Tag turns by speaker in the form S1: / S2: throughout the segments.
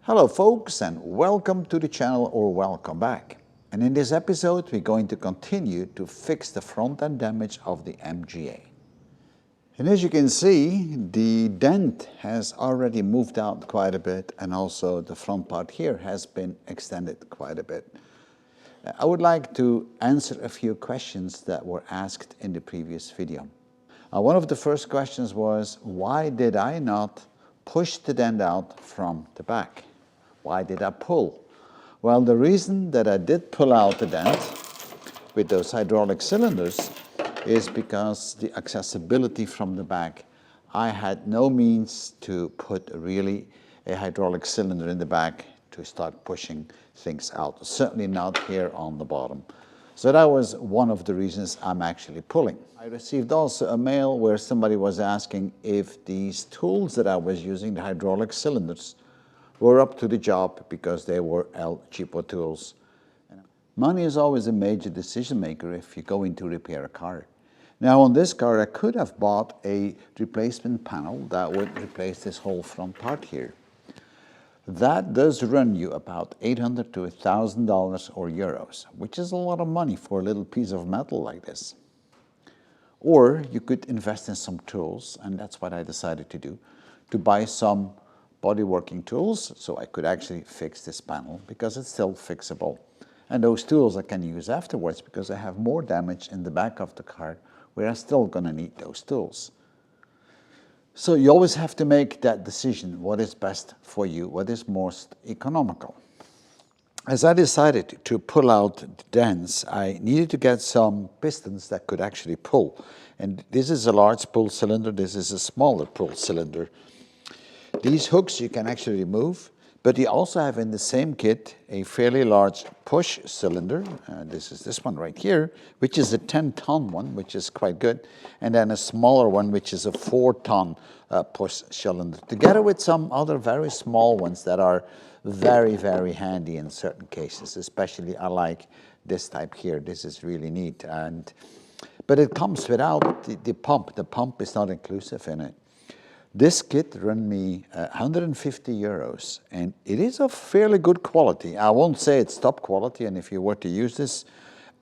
S1: Hello folks, and welcome to the channel, or welcome back. And in this episode we're going to continue to fix the front end damage of the MGA. And as you can see, the dent has already moved out quite a bit, and also the front part here has been extended quite a bit. I would like to answer a few questions that were asked in the previous video. One of the first questions was, why did I not push the dent out from the back? Why did I pull? Well, the reason that I did pull out the dent with those hydraulic cylinders is because the accessibility from the back, I had no means to put really a hydraulic cylinder in the back to start pushing things out, certainly not here on the bottom. So that was one of the reasons I'm actually pulling. I received also a mail where somebody was asking if these tools that I was using, the hydraulic cylinders, were up to the job because they were El Cheapo tools. Money is always a major decision maker if you're going to repair a car. Now on this car I could have bought a replacement panel that would replace this whole front part here. That does run you about $800 to $1,000 or euros, which is a lot of money for a little piece of metal like this. Or you could invest in some tools, and that's what I decided to do, to buy some body working tools so I could actually fix this panel because it's still fixable. And those tools I can use afterwards because I have more damage in the back of the car where I'm still going to need those tools. So you always have to make that decision, what is best for you, what is most economical. As I decided to pull out the dents, I needed to get some pistons that could actually pull. And this is a large pull cylinder, this is a smaller pull cylinder. These hooks you can actually remove, but you also have in the same kit a fairly large push cylinder. This is this one right here, which is a 10-ton one, which is quite good, and then a smaller one, which is a 4-ton push cylinder, together with some other very small ones that are very, very handy in certain cases. Especially I like this type here. This is really neat, but it comes without the pump. The pump is not inclusive in it. This kit ran me 150 euros, and it is of fairly good quality. I won't say it's top quality, and if you were to use this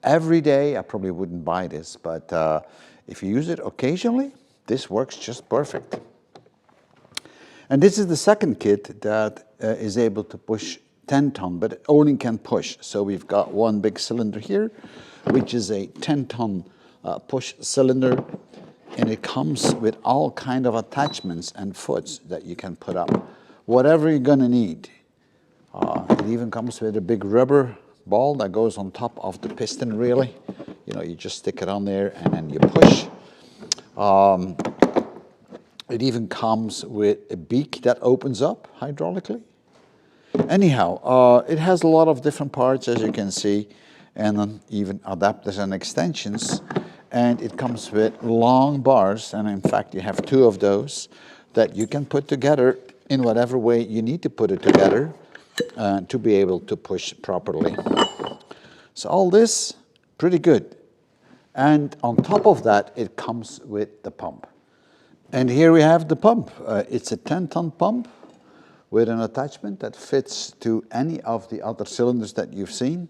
S1: every day, I probably wouldn't buy this, but if you use it occasionally, this works just perfect. And this is the second kit that is able to push 10-ton, but it only can push. So we've got one big cylinder here, which is a 10-ton push cylinder. And it comes with all kind of attachments and foots that you can put up, whatever you're going to need. It even comes with a big rubber ball that goes on top of the piston, really. You know, you just stick it on there and then you push. It even comes with a beak that opens up hydraulically. Anyhow, it has a lot of different parts, as you can see, and then even adapters and extensions. And it comes with long bars, and in fact you have two of those that you can put together in whatever way you need to put it together to be able to push properly. So all this, pretty good. And on top of that, it comes with the pump. And here we have the pump. It's a 10-ton pump with an attachment that fits to any of the other cylinders that you've seen.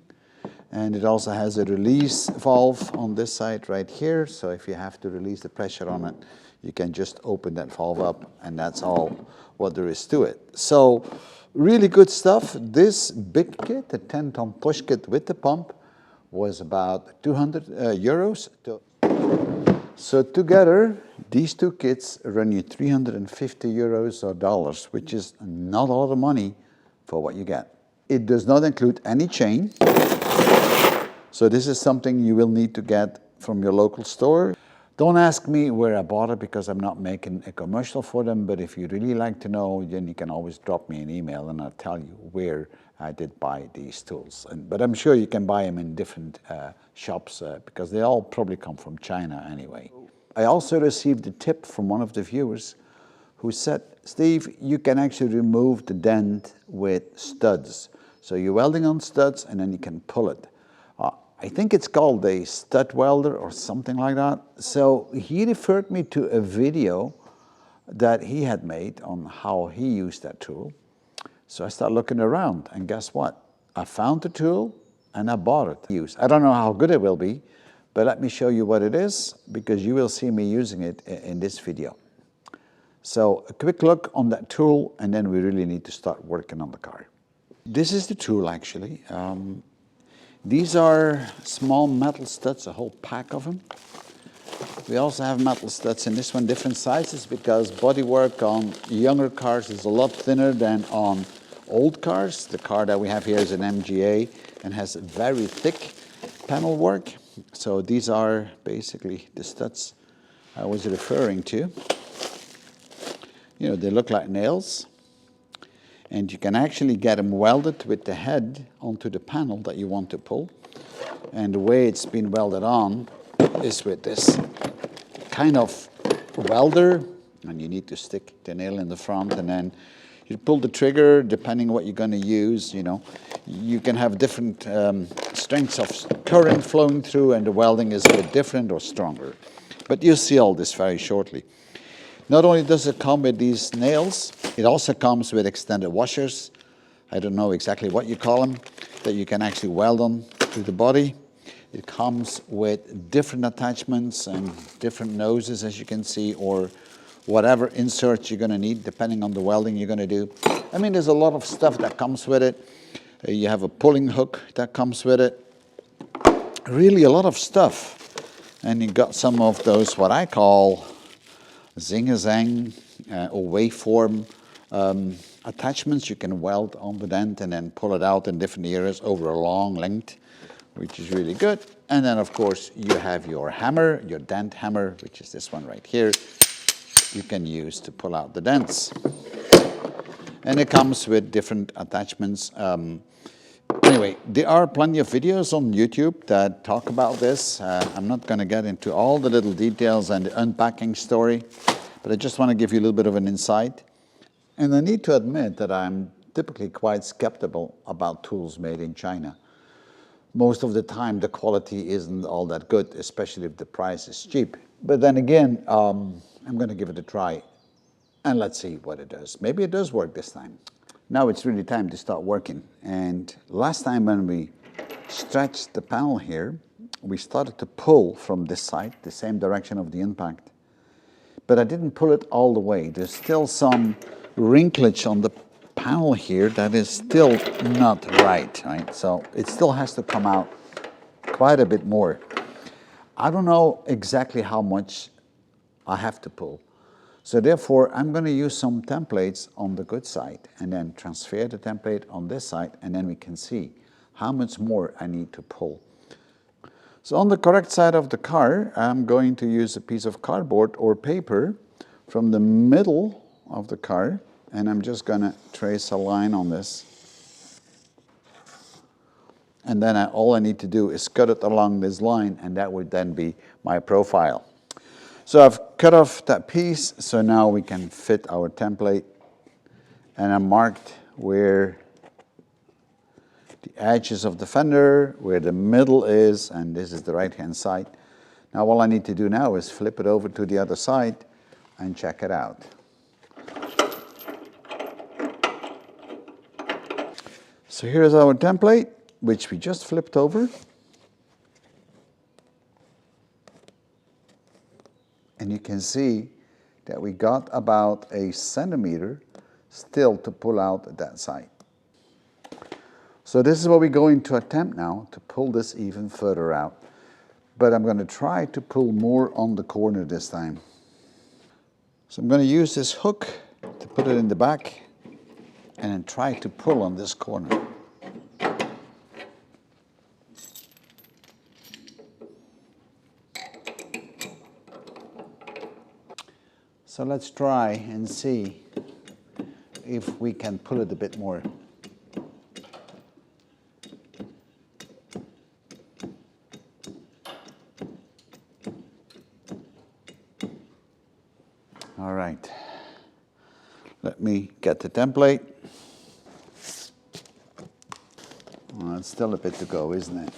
S1: And it also has a release valve on this side right here. So if you have to release the pressure on it, you can just open that valve up, and that's all what there is to it. So really good stuff. This big kit, the 10-ton push kit with the pump, was about 200 euros. So together, these two kits run you 350 euros or dollars, which is not a lot of money for what you get. It does not include any chain. So this is something you will need to get from your local store. Don't ask me where I bought it because I'm not making a commercial for them, but if you really like to know, then you can always drop me an email and I'll tell you where I did buy these tools. But I'm sure you can buy them in different shops because they all probably come from China anyway. I also received a tip from one of the viewers who said, Steve, you can actually remove the dent with studs. So you're welding on studs and then you can pull it. I think it's called a stud welder or something like that. So he referred me to a video that he had made on how he used that tool. So I started looking around, and guess what? I found the tool and I bought it. I don't know how good it will be, but let me show you what it is, because you will see me using it in this video. So a quick look on that tool, and then we really need to start working on the car. This is the tool actually. These are small metal studs, a whole pack of them. We also have metal studs in this one, different sizes, because bodywork on younger cars is a lot thinner than on old cars. The car that we have here is an MGA and has very thick panel work. So these are basically the studs I was referring to. You know, they look like nails, and you can actually get them welded with the head onto the panel that you want to pull. And the way it's been welded on is with this kind of welder, and you need to stick the nail in the front, and then you pull the trigger depending what you're going to use. You know, you can have different strengths of current flowing through, and the welding is a bit different or stronger. But you'll see all this very shortly. Not only does it come with these nails, it also comes with extended washers. I don't know exactly what you call them, that you can actually weld on to the body. It comes with different attachments and different noses, as you can see, or whatever inserts you're going to need depending on the welding you're going to do. I mean, there's a lot of stuff that comes with it. You have a pulling hook that comes with it. Really a lot of stuff. And you got some of those, what I call zing-a-zang or waveform attachments you can weld on the dent and then pull it out in different areas over a long length, which is really good. And then of course you have your hammer, your dent hammer, which is this one right here, you can use to pull out the dents. And it comes with different attachments. Anyway, there are plenty of videos on YouTube that talk about this. I'm not going to get into all the little details and the unpacking story, but I just want to give you a little bit of an insight. And I need to admit that I'm typically quite skeptical about tools made in China. Most of the time the quality isn't all that good, especially if the price is cheap. But then again, I'm going to give it a try, and let's see what it does. Maybe it does work this time. Now it's really time to start working. And last time when we stretched the panel here, we started to pull from this side, the same direction of the impact. But I didn't pull it all the way. There's still some wrinklage on the panel here that is still not right? So it still has to come out quite a bit more. I don't know exactly how much I have to pull. So therefore, I'm going to use some templates on the good side and then transfer the template on this side, and then we can see how much more I need to pull. So on the correct side of the car, I'm going to use a piece of cardboard or paper from the middle of the car, and I'm just going to trace a line on this. And then all I need to do is cut it along this line, and that would then be my profile. So I've cut off that piece, so now we can fit our template, and I marked where the edges of the fender, where the middle is, and this is the right-hand side. Now all I need to do now is flip it over to the other side and check it out. So here's our template, which we just flipped over. And you can see that we got about a centimeter still to pull out that side. So this is what we're going to attempt now, to pull this even further out. But I'm going to try to pull more on the corner this time. So I'm going to use this hook to put it in the back and then try to pull on this corner. So let's try and see if we can pull it a bit more. All right, let me get the template. Well, it's still a bit to go, isn't it?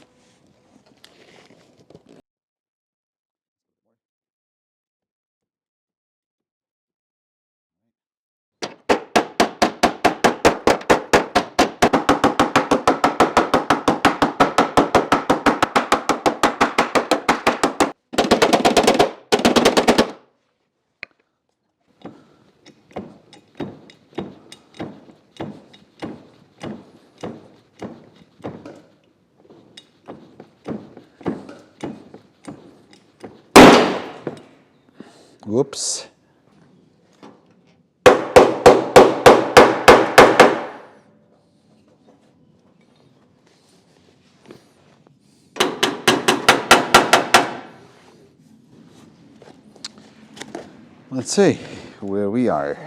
S1: Whoops. Let's see where we are.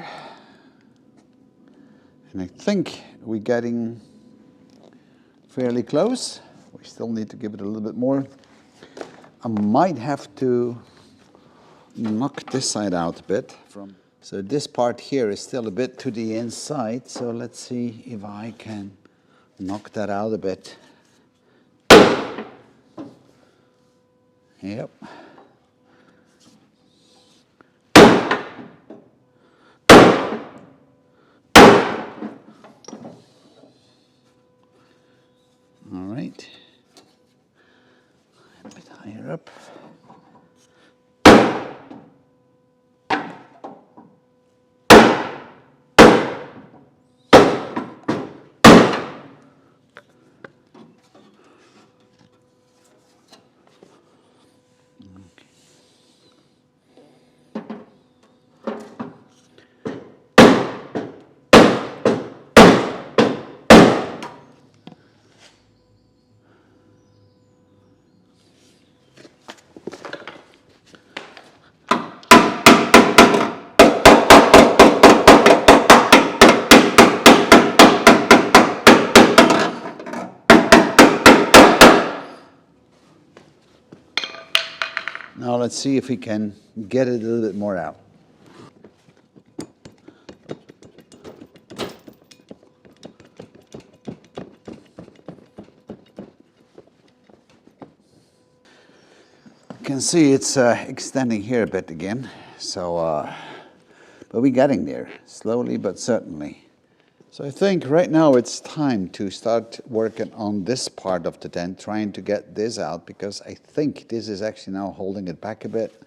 S1: And I think we're getting fairly close. We still need to give it a little bit more. I might have to knock this side out a bit. So this part here is still a bit to the inside. So let's see if I can knock that out a bit. Yep. All right. A bit higher up. Now let's see if we can get it a little bit more out. You can see it's extending here a bit again, so but we're getting there, slowly but certainly. So I think right now it's time to start working on this part of the dent, trying to get this out, because I think this is actually now holding it back a bit.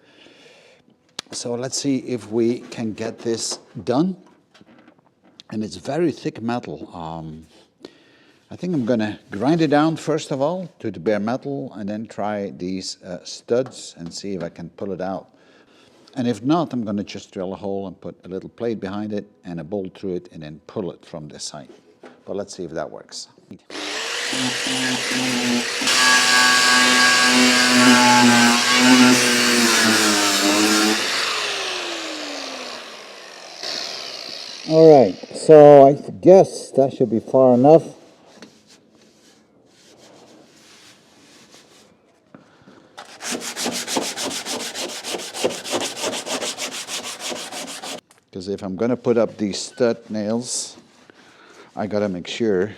S1: So let's see if we can get this done. And it's very thick metal. I think I'm going to grind it down first of all to the bare metal, and then try these studs and see if I can pull it out. And if not, I'm going to just drill a hole and put a little plate behind it and a bolt through it and then pull it from this side. But let's see if that works. All right, so I guess that should be far enough. Because if I'm going to put up these stud nails, I got to make sure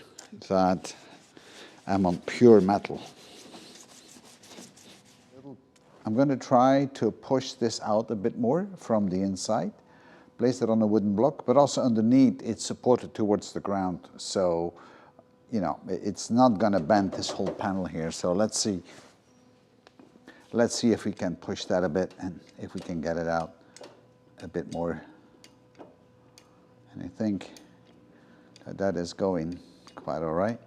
S1: that I'm on pure metal. I'm going to try to push this out a bit more from the inside, place it on a wooden block, but also underneath it's supported towards the ground. So, you know, it's not going to bend this whole panel here. So let's see. Let's see if we can push that a bit and if we can get it out a bit more. And I think that is going quite all right.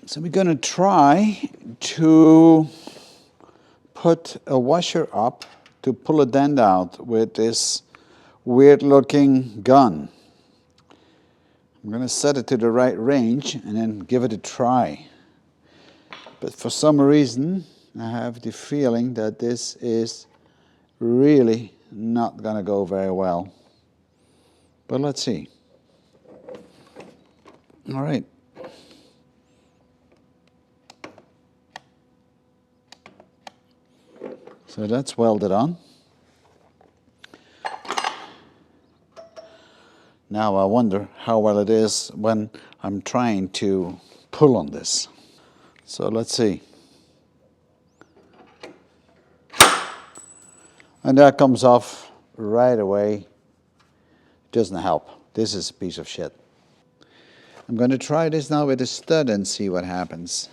S1: So we're going to try to put a washer up to pull a dent out with this weird looking gun. I'm going to set it to the right range and then give it a try. But for some reason, I have the feeling that this is really not going to go very well. But let's see. All right. So that's welded on. Now I wonder how well it is when I'm trying to pull on this. So let's see. And that comes off right away. Doesn't help. This is a piece of shit. I'm going to try this now with a stud and see what happens.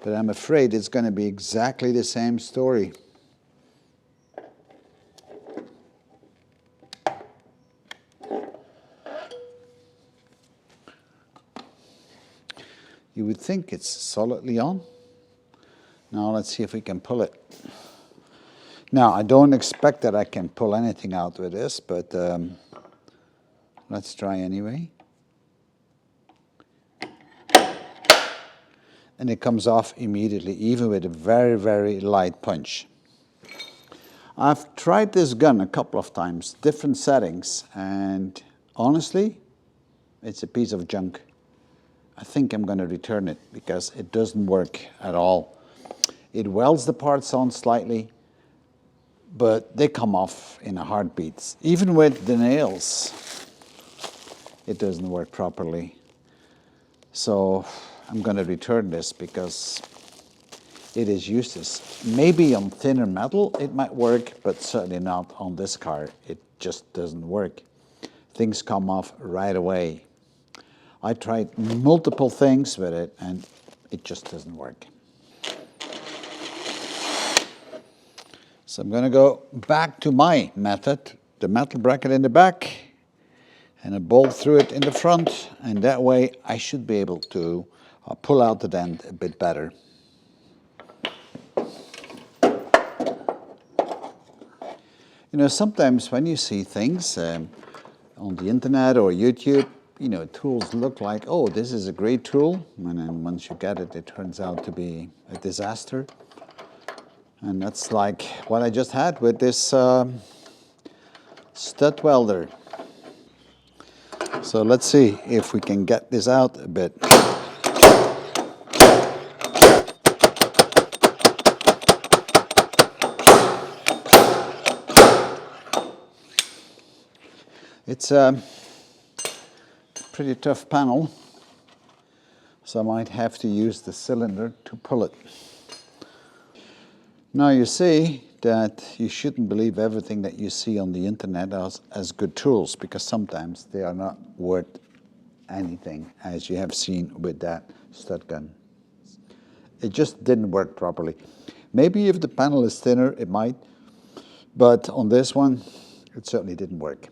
S1: But I'm afraid it's going to be exactly the same story. You would think it's solidly on. Now let's see if we can pull it. Now I don't expect that I can pull anything out with this, but let's try anyway. And it comes off immediately, even with a very, very light punch. I've tried this gun a couple of times, different settings, and honestly, it's a piece of junk. I think I'm going to return it because it doesn't work at all. It welds the parts on slightly, but they come off in a heartbeat. Even with the nails, it doesn't work properly. So I'm going to return this because it is useless. Maybe on thinner metal it might work, but certainly not on this car. It just doesn't work. Things come off right away. I tried multiple things with it and it just doesn't work. So I'm going to go back to my method, the metal bracket in the back and a bolt through it in the front, and that way I should be able to pull out the dent a bit better. You know, sometimes when you see things on the internet or YouTube, you know, tools look like, oh, this is a great tool, and then once you get it, it turns out to be a disaster. And that's like what I just had with this stud welder. So let's see if we can get this out a bit. It's a pretty tough panel, so I might have to use the cylinder to pull it. Now you see that you shouldn't believe everything that you see on the internet as good tools, because sometimes they are not worth anything, as you have seen with that stud gun. It just didn't work properly. Maybe if the panel is thinner, it might, but on this one, it certainly didn't work.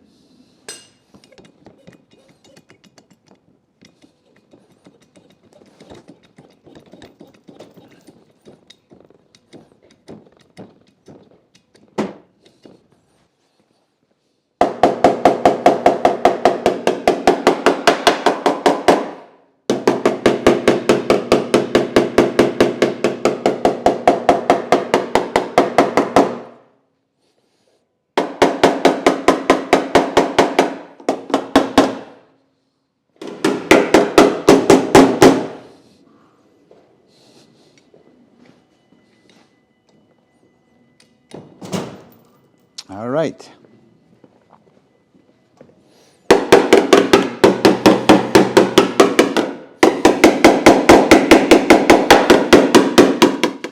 S1: All right.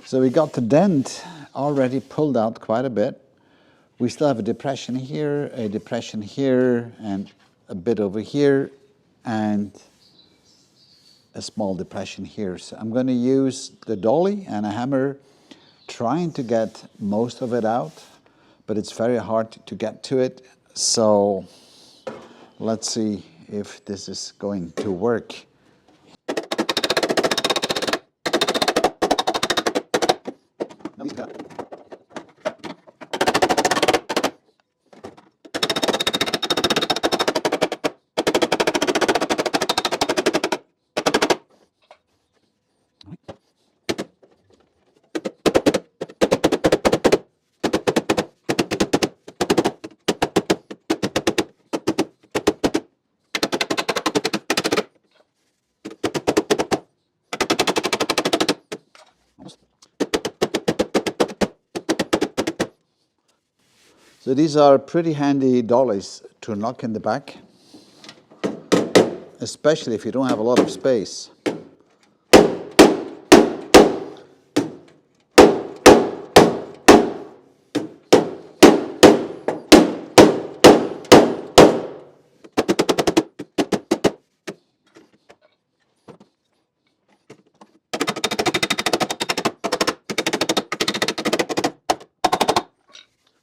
S1: So we got the dent already pulled out quite a bit. We still have a depression here, and a bit over here, and a small depression here. So I'm going to use the dolly and a hammer trying to get most of it out, but it's very hard to get to it. So let's see if this is going to work. So these are pretty handy dollies to knock in the back, especially if you don't have a lot of space.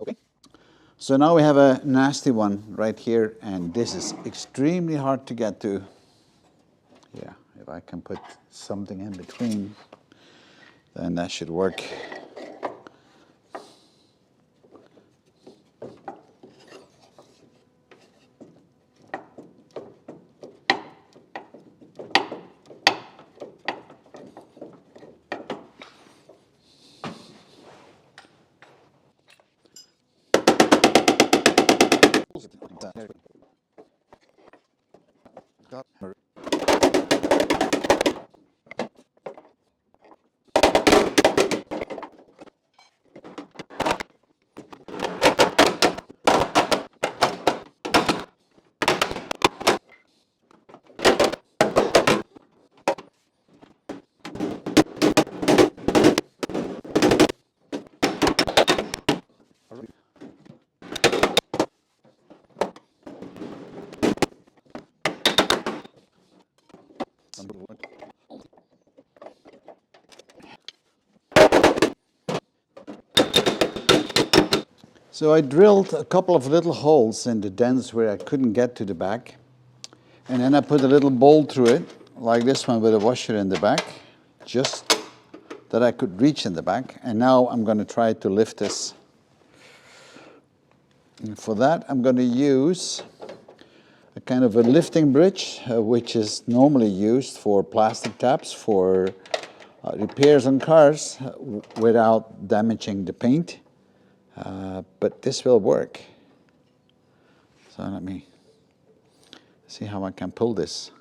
S1: Okay. So now we have a nasty one right here, and this is extremely hard to get to. Yeah, If I can put something in between, then that should work. So I drilled a couple of little holes in the dents where I couldn't get to the back. And then I put a little bolt through it, like this one with a washer in the back, just that I could reach in the back. And now I'm going to try to lift this. And for that, I'm going to use a kind of a lifting bridge, which is normally used for plastic taps for repairs on cars without damaging the paint. But this will work. So let me see how I can pull this.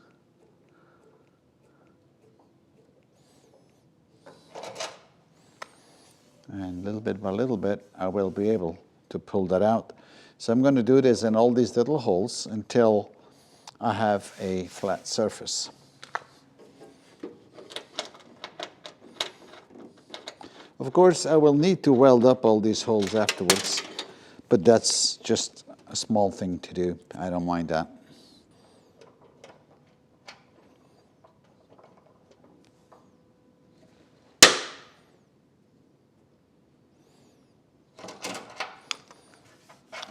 S1: And little bit by little bit, I will be able to pull that out. So I'm going to do this in all these little holes until I have a flat surface. Of course, I will need to weld up all these holes afterwards, but that's just a small thing to do. I don't mind that.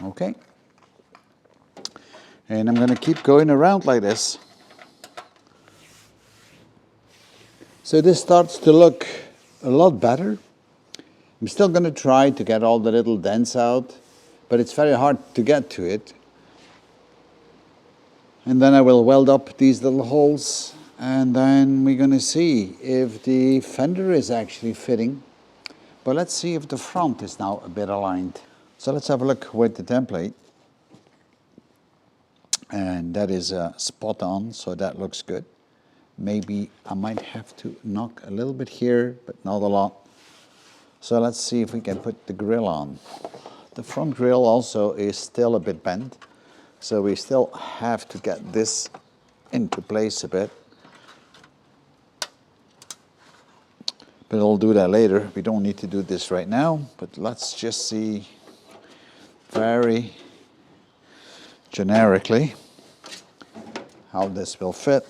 S1: Okay. And I'm going to keep going around like this. So this starts to look a lot better. I'm still going to try to get all the little dents out, but it's very hard to get to it. And then I will weld up these little holes, and then we're going to see if the fender is actually fitting. But let's see if the front is now a bit aligned. So let's have a look with the template. And that is spot on, so that looks good. Maybe I might have to knock a little bit here, but not a lot. So let's see if we can put the grill on. The front grill also is still a bit bent, so we still have to get this into place a bit. But I'll do that later. We don't need to do this right now, but let's just see very generically how this will fit.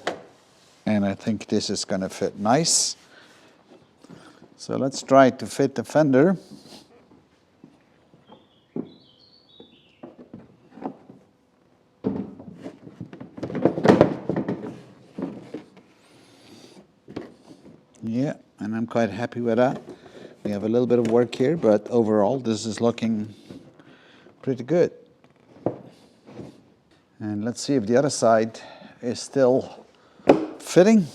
S1: And I think this is going to fit nice. So let's try to fit the fender. Yeah, and I'm quite happy with that. We have a little bit of work here, but overall this is looking pretty good. And let's see if the other side is still fitting.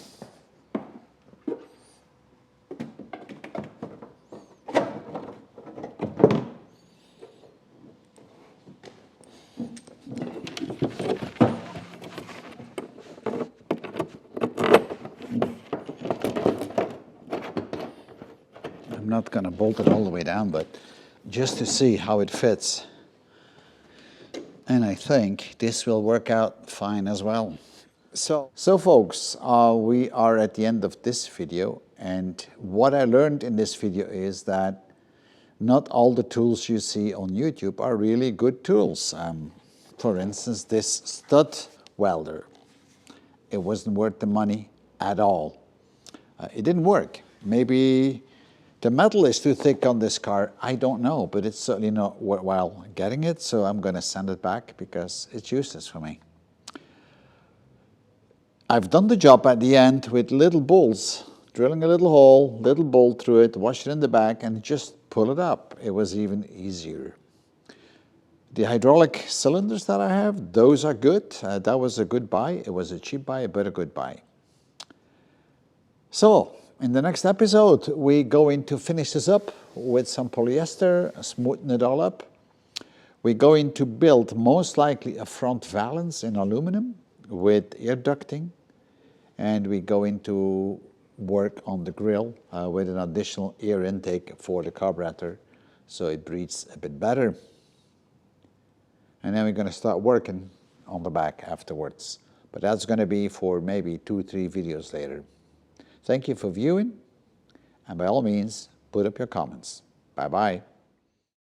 S1: I'm not going to bolt it all the way down, but just to see how it fits. And I think this will work out fine as well. So folks, we are at the end of this video, and what I learned in this video is that not all the tools you see on YouTube are really good tools. For instance, this stud welder, it wasn't worth the money at all. It didn't work. Maybe the metal is too thick on this car, I don't know, but it's certainly not worthwhile getting it, so I'm going to send it back because it's useless for me. I've done the job at the end with little bolts, drilling a little hole, little bolt through it, wash it in the back, and just pull it up. It was even easier. The hydraulic cylinders that I have, those are good. That was a good buy. It was a cheap buy, but a good buy. So, in the next episode, we're going to finish this up with some polyester, smoothen it all up. We're going to build most likely a front valance in aluminum with air ducting, and we're going to work on the grill with an additional air intake for the carburetor so it breathes a bit better. And then we're going to start working on the back afterwards. But that's going to be for maybe 2-3 videos later. Thank you for viewing, and by all means, put up your comments. Bye-bye.